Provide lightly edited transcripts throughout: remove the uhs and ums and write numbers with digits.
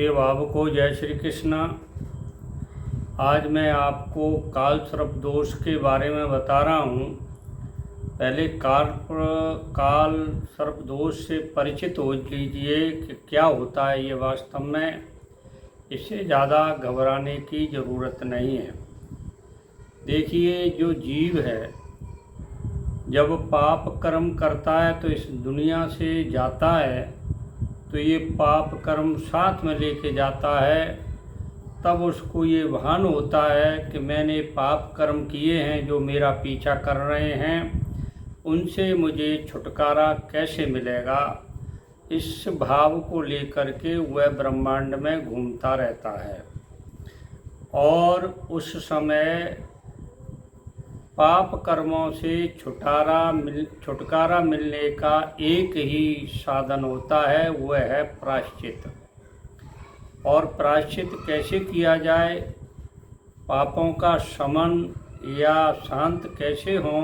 प्रिय भावकों, जय श्री कृष्णा। आज मैं आपको काल सर्प दोष के बारे में बता रहा हूँ। पहले काल सर्प दोष से परिचित हो लीजिए कि क्या होता है ये वास्तव में। इससे ज़्यादा घबराने की ज़रूरत नहीं है। देखिए, जो जीव है जब पाप कर्म करता है तो इस दुनिया से जाता है, तो ये पाप कर्म साथ में लेके जाता है। तब उसको ये भान होता है कि मैंने पाप कर्म किए हैं जो मेरा पीछा कर रहे हैं, उनसे मुझे छुटकारा कैसे मिलेगा। इस भाव को लेकर के वह ब्रह्मांड में घूमता रहता है और उस समय पाप कर्मों से छुटकारा मिलने का एक ही साधन होता है, वह है प्रायश्चित। और प्रायश्चित कैसे किया जाए, पापों का शमन या शांत कैसे हो,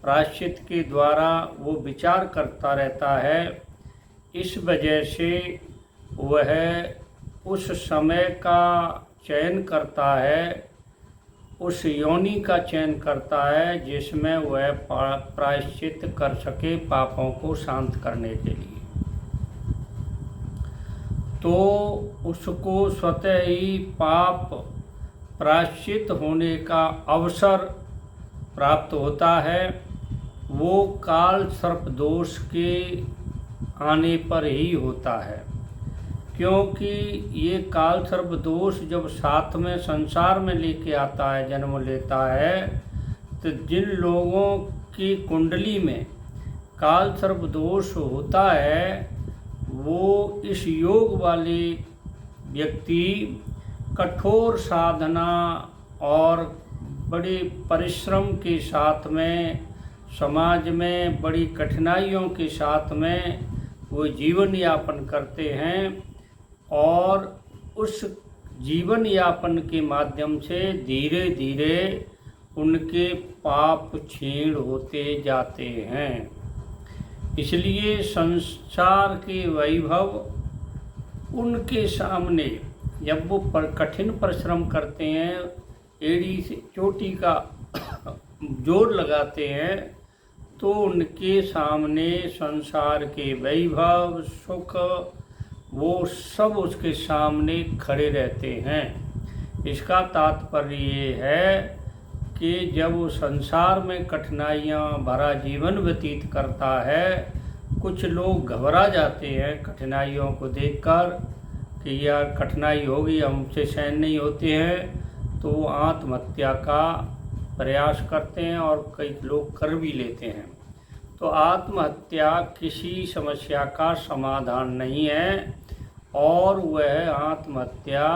प्रायश्चित के द्वारा वो विचार करता रहता है। इस वजह से वह उस समय का चयन करता है, उस योनि का चयन करता है जिसमें वह प्रायश्चित कर सके पापों को शांत करने के लिए। तो उसको स्वतः ही पाप प्रायश्चित होने का अवसर प्राप्त होता है। वो काल सर्प दोष के आने पर ही होता है, क्योंकि ये काल सर्प दोष जब साथ में संसार में लेके आता है, जन्म लेता है, तो जिन लोगों की कुंडली में काल सर्प दोष होता है, वो इस योग वाले व्यक्ति कठोर साधना और बड़े परिश्रम के साथ में, समाज में बड़ी कठिनाइयों के साथ में वो जीवन यापन करते हैं। और उस जीवन यापन के माध्यम से धीरे धीरे उनके पाप क्षीण होते जाते हैं। इसलिए संसार के वैभव उनके सामने जब वो कठिन परिश्रम करते हैं, एड़ी से चोटी का जोर लगाते हैं, तो उनके सामने संसार के वैभव सुख वो सब उसके सामने खड़े रहते हैं। इसका तात्पर्य ये है कि जब वो संसार में कठिनाइयाँ भरा जीवन व्यतीत करता है, कुछ लोग घबरा जाते हैं कठिनाइयों को देखकर कि यार कठिनाई होगी, हमसे सहन नहीं होते हैं, तो वो आत्महत्या का प्रयास करते हैं और कई लोग कर भी लेते हैं। तो आत्महत्या किसी समस्या का समाधान नहीं है और वह आत्महत्या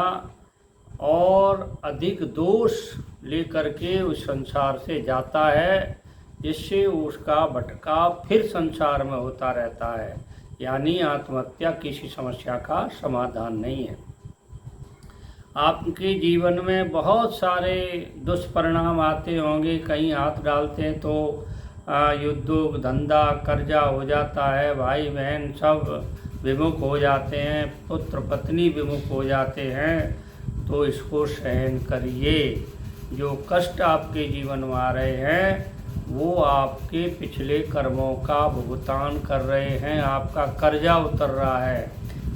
और अधिक दोष लेकर के उस संसार से जाता है, जिससे उसका भटकाव फिर संसार में होता रहता है। यानी आत्महत्या किसी समस्या का समाधान नहीं है। आपके जीवन में बहुत सारे दुष्परिणाम आते होंगे, कहीं हाथ डालते हैं तो उद्योग धंधा कर्जा हो जाता है, भाई बहन सब विमुख हो जाते हैं, पुत्र पत्नी विमुख हो जाते हैं। तो इसको सहन करिए। जो कष्ट आपके जीवन में आ रहे हैं वो आपके पिछले कर्मों का भुगतान कर रहे हैं, आपका कर्जा उतर रहा है।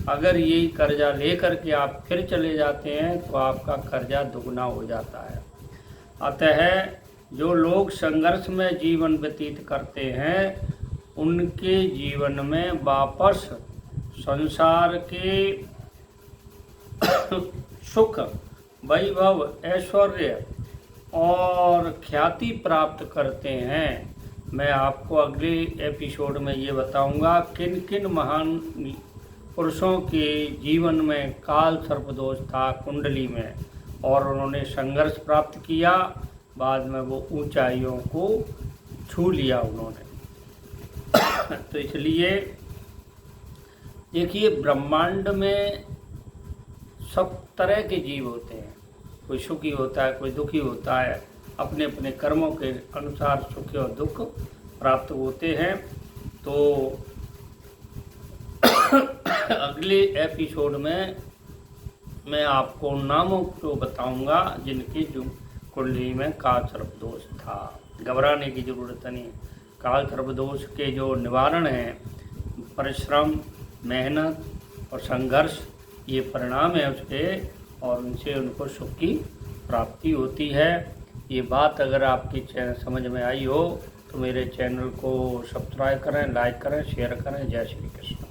अगर यही कर्जा लेकर के आप फिर चले जाते हैं तो आपका कर्जा दुगना हो जाता है। अतः जो लोग संघर्ष में जीवन व्यतीत करते हैं, उनके जीवन में वापस संसार के सुख वैभव ऐश्वर्य और ख्याति प्राप्त करते हैं। मैं आपको अगले एपिसोड में ये बताऊंगा किन किन महान पुरुषों के जीवन में काल सर्पदोष था कुंडली में और उन्होंने संघर्ष प्राप्त किया, बाद में वो ऊंचाइयों को छू लिया उन्होंने। तो इसलिए देखिए, ब्रह्मांड में सब तरह के जीव होते हैं। कोई सुखी होता है, कोई दुखी होता है, अपने अपने कर्मों के अनुसार सुख और दुख प्राप्त होते हैं। तो अगले एपिसोड में मैं आपको नामों को बताऊंगा जिनकी जो कुंडली में काल सर्प दोष था। घबराने की जरूरत नहीं। काल सर्प दोष के जो निवारण हैं, परिश्रम, मेहनत और संघर्ष, ये परिणाम है उसके, और उनसे उनको सुख की प्राप्ति होती है। ये बात अगर आपकी समझ में आई हो तो मेरे चैनल को सब्सक्राइब करें, लाइक करें, शेयर करें। जय श्री कृष्ण।